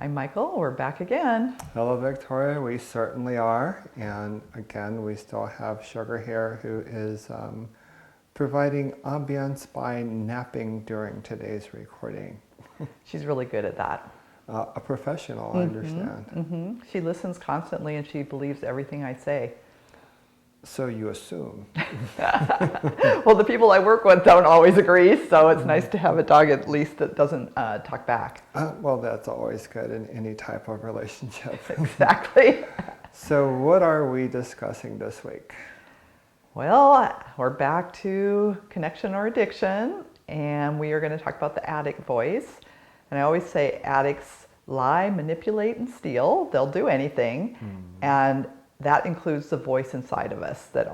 I'm Michael. We're back again. Hello, Victoria. We certainly are. And again, we still have Sugar here, who is providing ambience by napping during today's recording. She's really good at that. A professional, I understand. She listens constantly and she believes everything I say. So you assume. Well, the people I work with don't always agree, so it's nice to have a dog at least that doesn't talk back. Well, that's always good in any type of relationship. Exactly. So what are we discussing this week? Well, we're back to connection or addiction, and we are going to talk about the addict voice. And I always say addicts lie, manipulate, and steal. They'll do anything. And that includes the voice inside of us that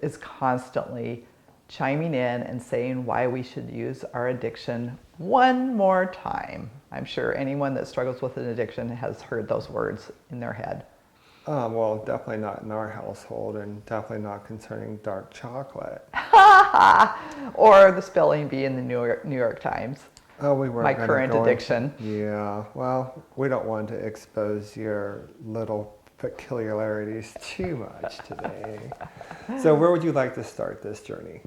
is constantly chiming in and saying why we should use our addiction one more time. I'm sure anyone that struggles with an addiction has heard those words in their head. Well, definitely not in our household, and definitely not concerning dark chocolate. Or the spelling bee in the New York Times. Oh, we weren't My gonna current go addiction. Yeah, well, we don't want to expose your little peculiarities too much today. So where would you like to start this journey?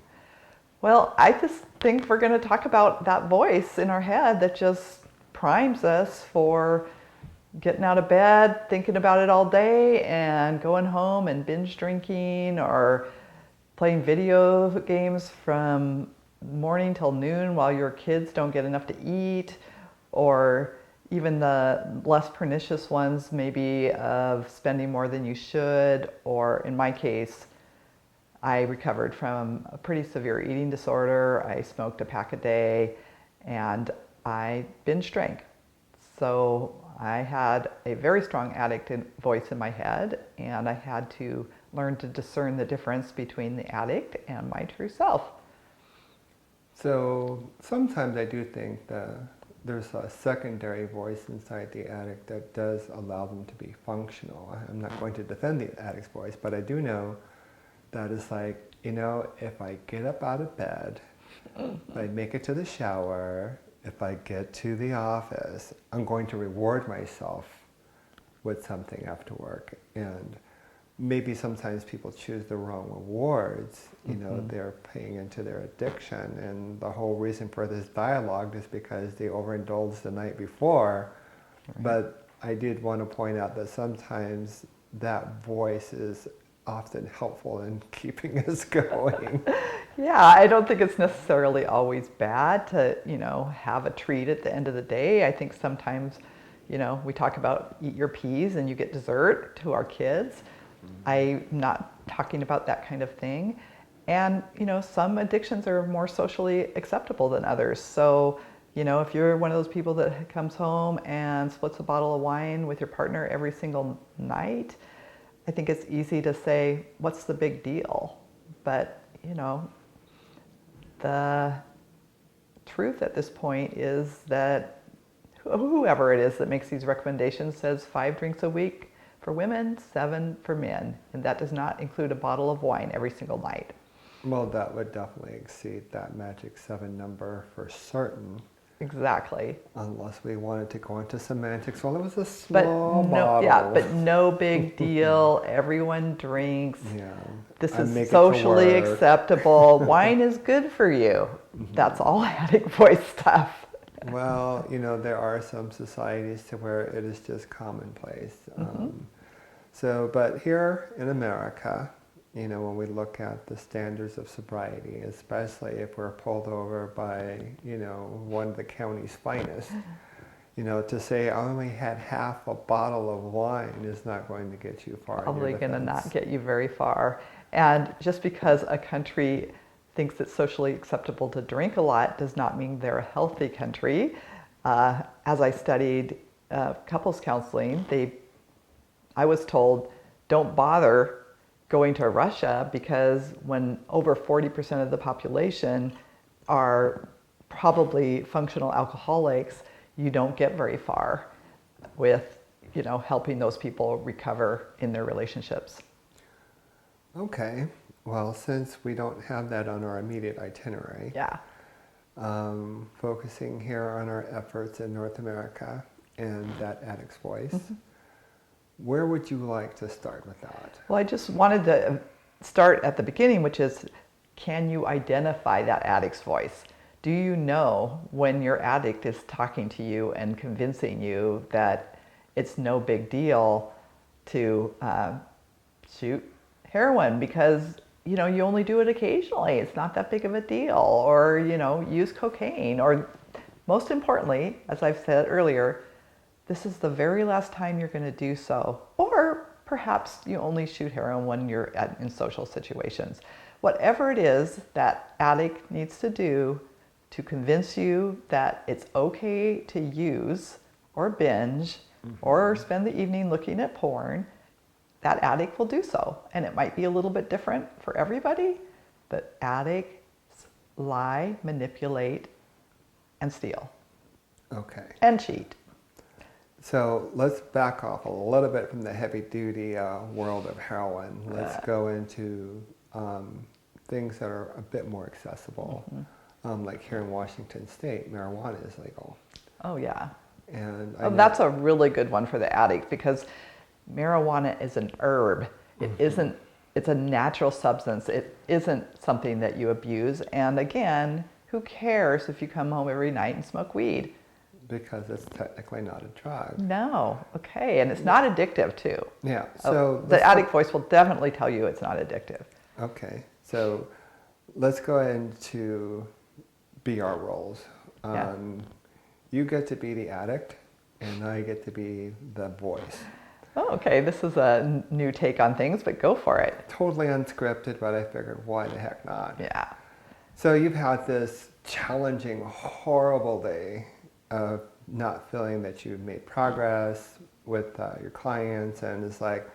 Well, I just think we're going to talk about that voice in our head that just primes us for getting out of bed, thinking about it all day, and going home and binge drinking or playing video games from morning till noon while your kids don't get enough to eat, or even the less pernicious ones maybe of spending more than you should, or in my case, I recovered from a pretty severe eating disorder. I smoked a pack a day and I binge drank. So I had a very strong addict voice in my head, and I had to learn to discern the difference between the addict and my true self. So sometimes I do think that there's a secondary voice inside the addict that does allow them to be functional. I'm not going to defend the addict's voice, but I do know that it's like, if I get up out of bed, if I make it to the shower, if I get to the office, I'm going to reward myself with something after work. And maybe sometimes people choose the wrong rewards. They're paying into their addiction, and the whole reason for this dialogue is because they overindulged the night before. Right. But I did want to point out that sometimes that voice is often helpful in keeping us going. Yeah, I don't think it's necessarily always bad to, have a treat at the end of the day. I think sometimes, we talk about eat your peas and you get dessert to our kids. I'm not talking about that kind of thing. And, some addictions are more socially acceptable than others. So, if you're one of those people that comes home and splits a bottle of wine with your partner every single night, I think it's easy to say, what's the big deal? But, the truth at this point is that whoever it is that makes these recommendations says 5 drinks a week for women, 7 for men. And that does not include a bottle of wine every single night. Well, that would definitely exceed that magic 7 number for certain. Exactly. Unless we wanted to go into semantics. Well, it was a small no, bottle. Yeah, but no big deal. Everyone drinks. Yeah. This is socially acceptable. Wine is good for you. That's all addict voice stuff. Well, there are some societies to where it is just commonplace. But here in America, when we look at the standards of sobriety, especially if we're pulled over by, one of the county's finest, to say I only had half a bottle of wine is not going to get you far. Probably going to not get you very far. And just because a country thinks it's socially acceptable to drink a lot does not mean they're a healthy country. As I studied couples counseling, I was told, don't bother going to Russia because when over 40% of the population are probably functional alcoholics, you don't get very far with, helping those people recover in their relationships. Okay. Well, since we don't have that on our immediate itinerary, Yeah. Focusing here on our efforts in North America, and that addict's voice. Where would you like to start with that? Well, I just wanted to start at the beginning, which is, can you identify that addict's voice? Do you know when your addict is talking to you and convincing you that it's no big deal to shoot heroin because you only do it occasionally, it's not that big of a deal, or use cocaine, or most importantly, as I've said earlier, this is the very last time you're going to do so, or perhaps you only shoot heroin when you're in social situations. Whatever it is that addict needs to do to convince you that it's okay to use or binge or spend the evening looking at porn, that addict will do so. And it might be a little bit different for everybody, but addicts lie, manipulate, and steal. Okay. And cheat. So let's back off a little bit from the heavy-duty world of heroin. Let's go into things that are a bit more accessible. Like here in Washington State, marijuana is legal. Oh, yeah. And that's a really good one for the addict, because marijuana is an herb. It isn't, it's a natural substance. It isn't something that you abuse. And again, who cares if you come home every night and smoke weed? Because it's technically not a drug. No. Okay. And it's not addictive, too. Yeah. So the addict voice will definitely tell you it's not addictive. Okay. So let's go into BR roles. You get to be the addict, and I get to be the voice. Oh, okay. This is a new take on things, but go for it. Totally unscripted, but I figured, why the heck not? Yeah. So you've had this challenging, horrible day of not feeling that you've made progress with your clients, and it's like,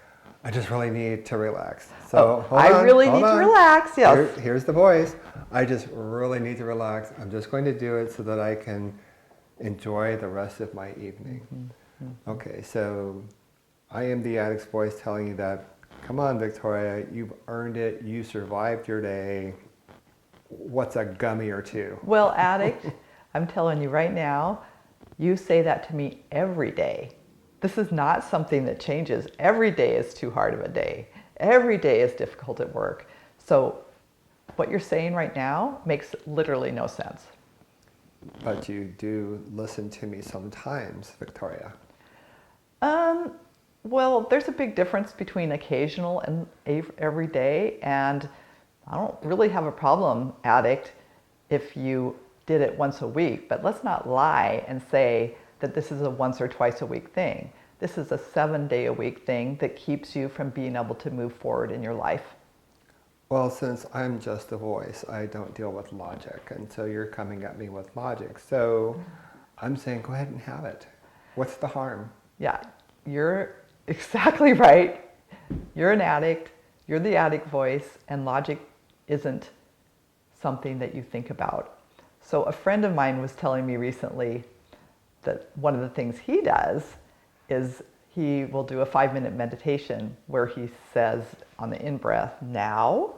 I just really need to relax. So I really need to relax, yes. Here's the voice. I just really need to relax. I'm just going to do it so that I can enjoy the rest of my evening. Okay, so I am the addict's voice telling you that, come on, Victoria, you've earned it. You survived your day. What's a gummy or two? Well, addict, I'm telling you right now, you say that to me every day. This is not something that changes. Every day is too hard of a day. Every day is difficult at work. So what you're saying right now makes literally no sense. But you do listen to me sometimes, Victoria. Well, there's a big difference between occasional and every day, and I don't really have a problem, addict, if you did it once a week, but let's not lie and say that this is a once or twice a week thing. This is a 7-day-a-week thing that keeps you from being able to move forward in your life. Well, since I'm just a voice, I don't deal with logic, and so you're coming at me with logic. So I'm saying go ahead and have it. What's the harm? Yeah, you're exactly right. You're an addict, you're the addict voice, and logic isn't something that you think about. So a friend of mine was telling me recently that one of the things he does is he will do a 5-minute meditation where he says on the in-breath, now,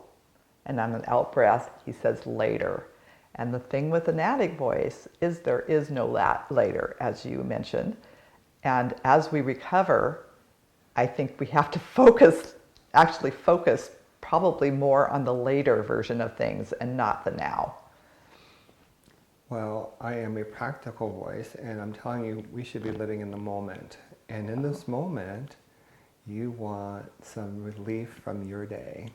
and on an out-breath, he says later. And the thing with an addict voice is there is no later, as you mentioned. And as we recover, I think we have to focus probably more on the later version of things and not the now. Well, I am a practical voice, and I'm telling you, we should be living in the moment. And in this moment, you want some relief from your day.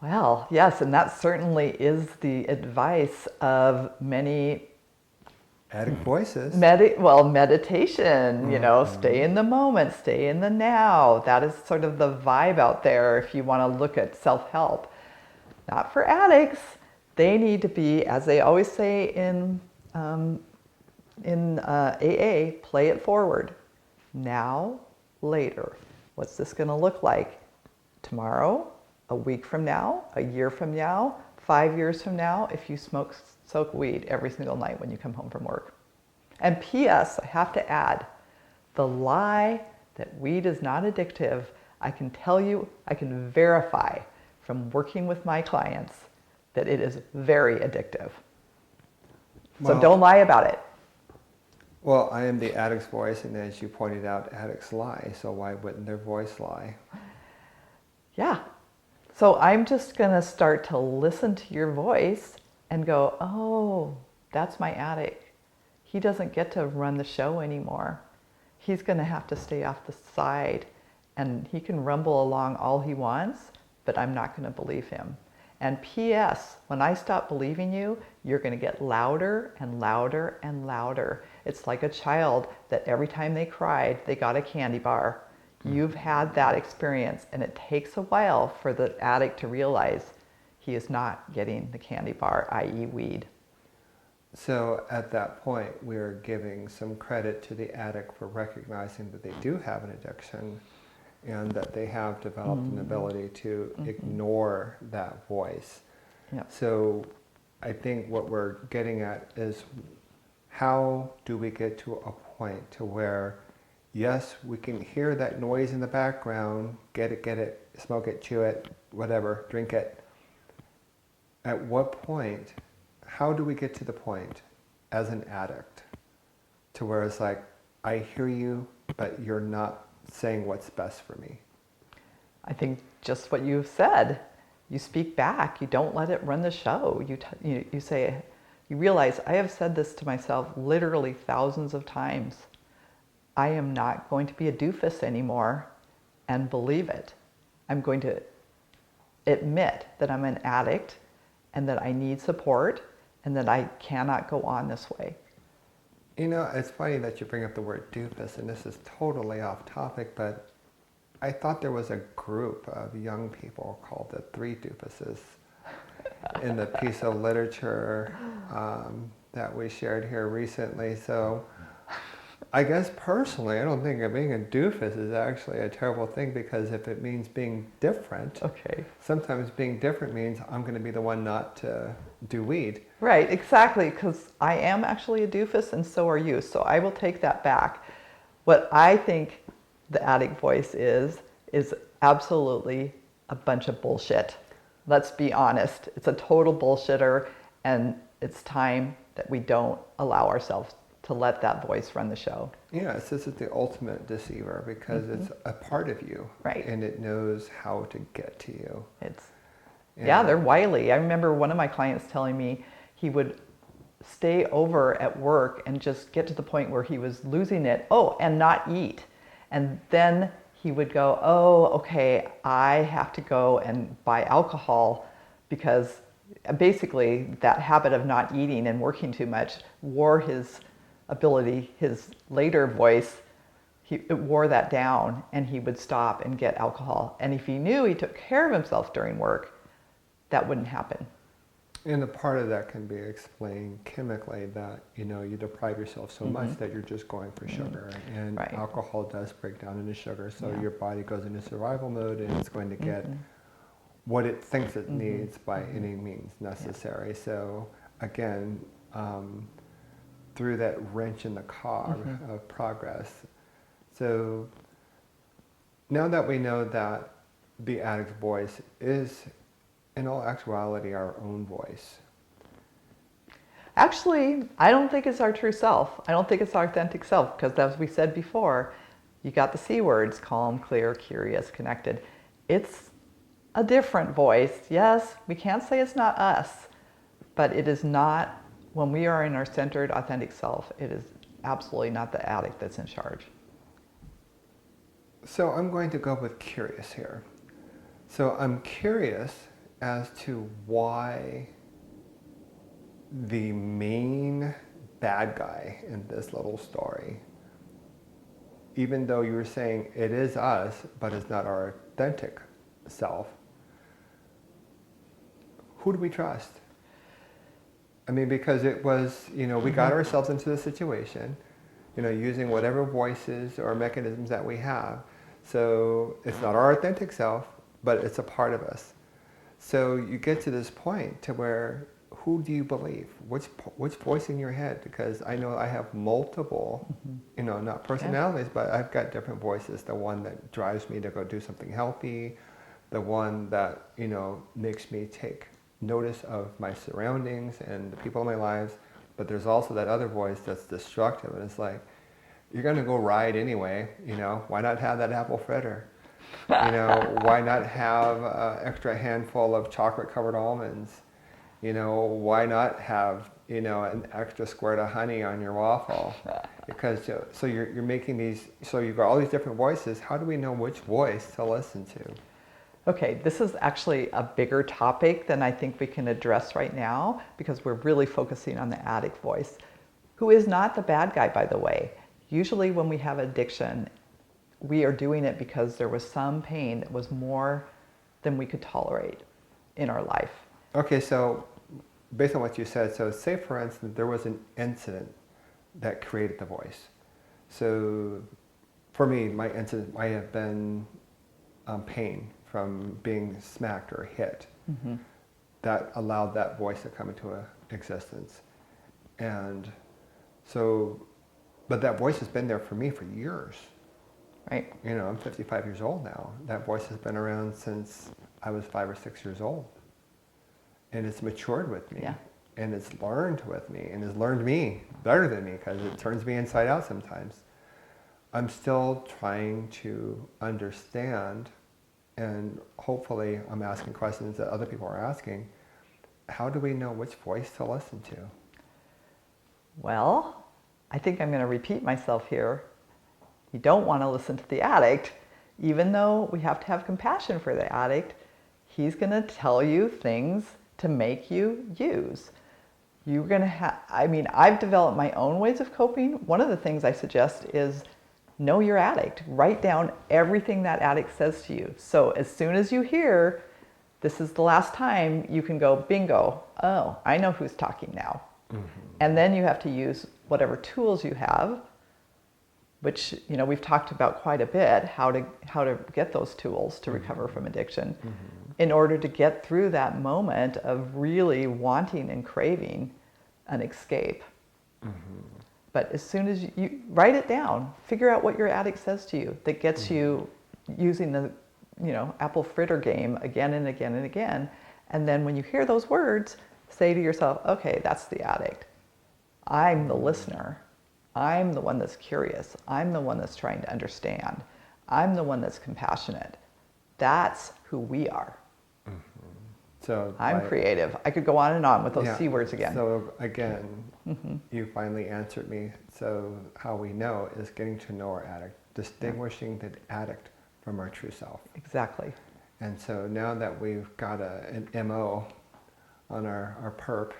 Well, yes, and that certainly is the advice of many Addict voices. Meditation, stay in the moment, stay in the now. That is sort of the vibe out there if you want to look at self-help. Not for addicts. They need to be, as they always say in AA, play it forward. Now, later. What's this going to look like? Tomorrow, a week from now, a year from now, 5 years from now, if you soak weed every single night when you come home from work. And P.S., I have to add, the lie that weed is not addictive, I can tell you, I can verify from working with my clients that it is very addictive. So don't lie about it. Well, I am the addict's voice, and as you pointed out, addicts lie, so why wouldn't their voice lie? Yeah. So I'm just going to start to listen to your voice and go, oh, that's my addict. He doesn't get to run the show anymore. He's going to have to stay off the side, and he can rumble along all he wants, but I'm not going to believe him. And P.S., when I stop believing you, you're going to get louder and louder and louder. It's like a child that every time they cried, they got a candy bar. You've had that experience, and it takes a while for the addict to realize he is not getting the candy bar, i.e. weed. So at that point, we're giving some credit to the addict for recognizing that they do have an addiction and that they have developed an ability to ignore that voice. Yep. So I think what we're getting at is, how do we get to a point to where, yes, we can hear that noise in the background, get it, smoke it, chew it, whatever, drink it. At what point, how do we get to the point as an addict to where it's like, I hear you, but you're not saying what's best for me? I think just what you've said. You speak back. You don't let it run the show. You say, you realize, I have said this to myself literally thousands of times. I am not going to be a doofus anymore and believe it. I'm going to admit that I'm an addict and that I need support and that I cannot go on this way. You know, it's funny that you bring up the word doofus, and this is totally off topic, but I thought there was a group of young people called the Three Doofuses in the piece of literature that we shared here recently. So I guess personally, I don't think that being a doofus is actually a terrible thing, because if it means being different, Okay. sometimes being different means I'm going to be the one not to do weed. Right, exactly, because I am actually a doofus and so are you. So I will take that back. What I think the addict voice is absolutely a bunch of bullshit. Let's be honest. It's a total bullshitter, and it's time that we don't allow ourselves to let that voice run the show. Yes, this is the ultimate deceiver, because it's a part of you, Right. And it knows how to get to you. Yeah, they're wily. I remember one of my clients telling me he would stay over at work and just get to the point where he was losing it. Oh, and not eat. And then he would go, oh, okay, I have to go and buy alcohol, because basically that habit of not eating and working too much wore his ability, his later voice, it wore that down, and he would stop and get alcohol. And if he knew he took care of himself during work, that wouldn't happen. And a part of that can be explained chemically, that you deprive yourself so much that you're just going for sugar, and Right. alcohol does break down into sugar, so Yeah. your body goes into survival mode, and it's going to get what it thinks it needs by any means necessary. So again, through that wrench in the cog of progress. So now that we know that the addict's voice is, in all actuality, our own voice. Actually, I don't think it's our true self. I don't think it's our authentic self, because as we said before, you got the C words: calm, clear, curious, connected. It's a different voice. Yes, we can't say it's not us, but it is not, when we are in our centered, authentic self, it is absolutely not the addict that's in charge. So I'm going to go with curious here. So I'm curious as to why the main bad guy in this little story, even though you were saying it is us, but it's not our authentic self, who do we trust? I mean, because it was, we got ourselves into the situation, using whatever voices or mechanisms that we have. So it's not our authentic self, but it's a part of us. So you get to this point to where, who do you believe? Which voice in your head? Because I know I have multiple, not personalities, but I've got different voices. The one that drives me to go do something healthy, the one that, makes me take notice of my surroundings and the people in my lives, but there's also that other voice that's destructive, and it's like, you're going to go ride anyway, why not have that apple fritter? Why not have an extra handful of chocolate covered almonds? Why not have, an extra squirt of honey on your waffle? Because, so you're making these, so you've got all these different voices. How do we know which voice to listen to? Okay, this is actually a bigger topic than I think we can address right now, because we're really focusing on the addict voice, who is not the bad guy, by the way. Usually when we have addiction, we are doing it because there was some pain that was more than we could tolerate in our life. Okay, so based on what you said, so say for instance, there was an incident that created the voice. So for me, my incident might have been pain from being smacked or hit. Mm-hmm. That allowed that voice to come into existence. And so, but that voice has been there for me for years. Right. I'm 55 years old now. That voice has been around since I was 5 or 6 years old. And it's matured with me. Yeah. And it's learned with me, and has learned me better than me, because it turns me inside out sometimes. I'm still trying to understand, and hopefully I'm asking questions that other people are asking. How do we know which voice to listen to? Well, I think I'm going to repeat myself here. You don't want to listen to the addict, even though we have to have compassion for the addict. He's going to tell you things to make you use. You're going to have, I've developed my own ways of coping. One of the things I suggest is know your addict. Write down everything that addict says to you. So as soon as you hear, this is the last time, you can go, bingo, oh, I know who's talking now. Mm-hmm. And then you have to use whatever tools you have, which we've talked about quite a bit, how to get those tools to recover from addiction, mm-hmm. in order to get through that moment of really wanting and craving an escape. Mm-hmm. But as soon as you write it down, figure out what your addict says to you that gets mm-hmm. you using the apple fritter game again and again and again. And then when you hear those words, say to yourself, okay, that's the addict. I'm the listener. I'm the one that's curious. I'm the one that's trying to understand. I'm the one that's compassionate. That's who we are. Mm-hmm. So I'm creative. I could go on and on with those C words again. So again, mm-hmm. you finally answered me. So how we know is getting to know our addict, distinguishing the addict from our true self. Exactly. And so now that we've got an MO on our perp,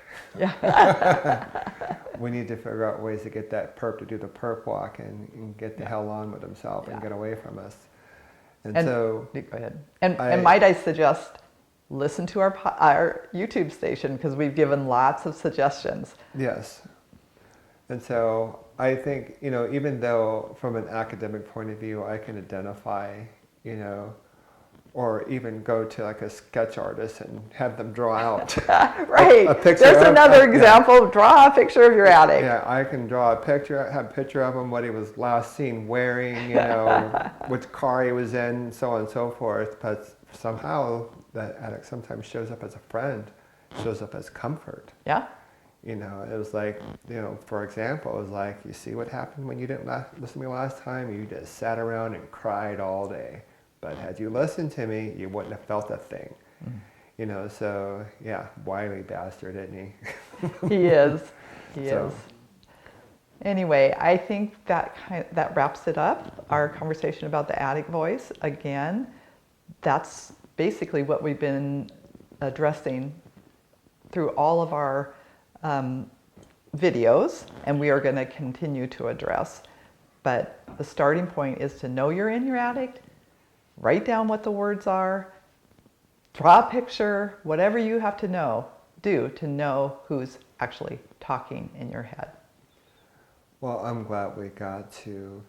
we need to figure out ways to get that perp to do the perp walk and get the hell on with himself and get away from us. And so... Go ahead. And might I suggest, listen to our YouTube station, because we've given lots of suggestions. Yes. And so I think, even though from an academic point of view, I can identify, or even go to like a sketch artist and have them draw out right. a picture. There's another example. Draw a picture of your addict. Yeah, I can draw a picture, have a picture of him, what he was last seen wearing, which car he was in, so on and so forth. But somehow that addict sometimes shows up as a friend, shows up as comfort. Yeah. It was like, for example, it was like, you see what happened when you didn't listen to me last time? You just sat around and cried all day. But had you listened to me, you wouldn't have felt a thing. Mm. So yeah, wily bastard, isn't he? He is. He is. Anyway, I think that wraps it up, our conversation about the addict voice. Again, that's basically what we've been addressing through all of our videos, and we are going to continue to address. But the starting point is to know you're in your addict, write down what the words are, draw a picture, whatever you have to do to know who's actually talking in your head. Well, I'm glad we got to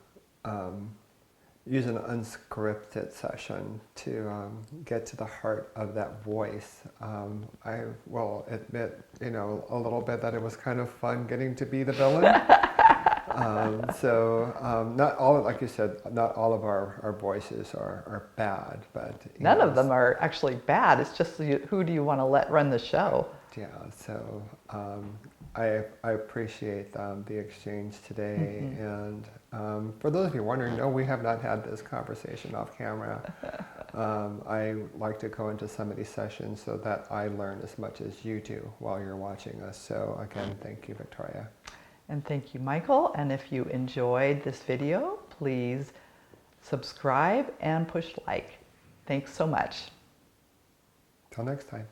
use an unscripted session to get to the heart of that voice. I will admit, a little bit that it was kind of fun getting to be the villain. Not all, like you said, not all of our voices are bad, but none of them are actually bad. It's just who do you want to let run the show? Yeah. So I appreciate the exchange today. And for those of you wondering, no, we have not had this conversation off camera. I like to go into some of these sessions so that I learn as much as you do while you're watching us. So again, thank you, Victoria. And thank you, Michael. And if you enjoyed this video, please subscribe and push like. Thanks so much. Till next time.